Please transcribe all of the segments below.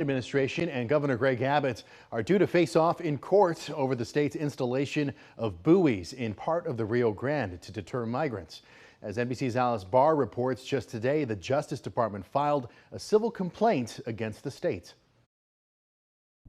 Administration and Governor Greg Abbott are due to face off in court over the state's installation of buoys in part of the Rio Grande to deter migrants. As NBC's Alice Barr reports, just today, the Justice Department filed a civil complaint against the state.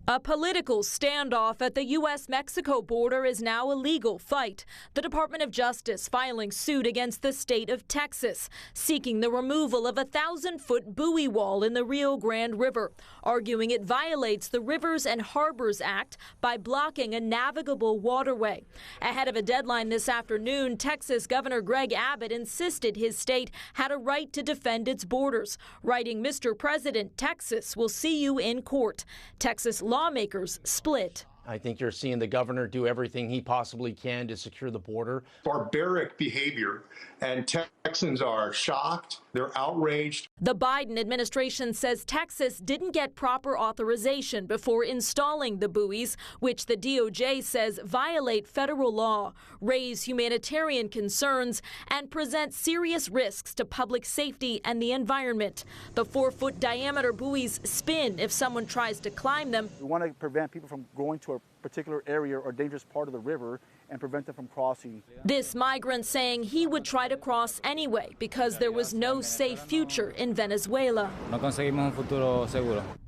A political standoff at the U.S.-Mexico border is now a legal fight. The Department of Justice filing suit against the state of Texas, seeking the removal of a 1,000-foot buoy wall in the Rio Grande River, arguing it violates the Rivers and Harbors Act by blocking a navigable waterway. Ahead of a deadline this afternoon, Texas Governor Greg Abbott insisted his state had a right to defend its borders, writing, "Mr. President, Texas will see you in court." Texas lawmakers split. I think you're seeing the governor do everything he possibly can to secure the border. Barbaric behavior, and Texans are shocked. They're outraged. The Biden administration says Texas didn't get proper authorization before installing the buoys, which the DOJ says violate federal law, raise humanitarian concerns, and present serious risks to public safety and the environment. The 4-foot diameter buoys spin if someone tries to climb them. We want to prevent people from going to a particular area or dangerous part of the river and prevent them from crossing. This migrant saying he would try to cross anyway because there was no safe future in Venezuela.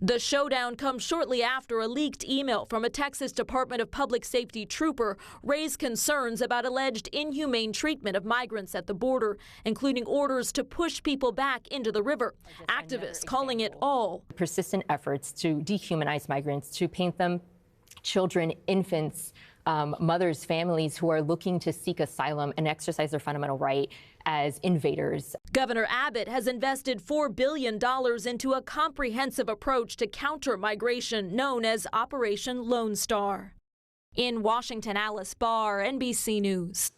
The showdown comes shortly after a leaked email from a Texas Department of Public Safety trooper raised concerns about alleged inhumane treatment of migrants at the border, including orders to push people back into the river. Activists calling it all persistent efforts to dehumanize migrants, to paint them, children, infants, mothers, families who are looking to seek asylum and exercise their fundamental right as invaders. Governor Abbott has invested $4 billion into a comprehensive approach to counter migration known as Operation Lone Star. In Washington, Alice Barr, NBC News.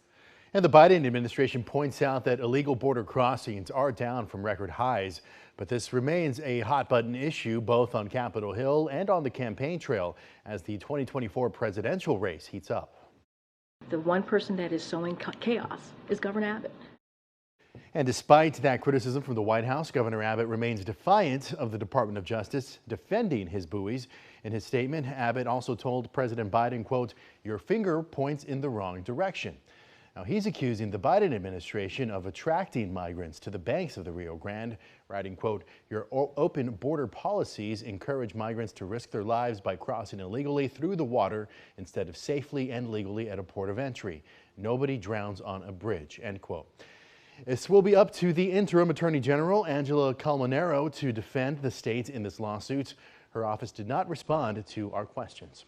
And the Biden administration points out that illegal border crossings are down from record highs, but this remains a hot-button issue both on Capitol Hill and on the campaign trail as the 2024 presidential race heats up. The one person that is sowing chaos is Governor Abbott. And despite that criticism from the White House, Governor Abbott remains defiant of the Department of Justice defending his buoys. In his statement, Abbott also told President Biden, quote, "Your finger points in the wrong direction." Now, he's accusing the Biden administration of attracting migrants to the banks of the Rio Grande, writing, quote, "Your open border policies encourage migrants to risk their lives by crossing illegally through the water instead of safely and legally at a port of entry. Nobody drowns on a bridge," end quote. This will be up to the interim Attorney General, Angela Calmonero, to defend the state in this lawsuit. Her office did not respond to our questions.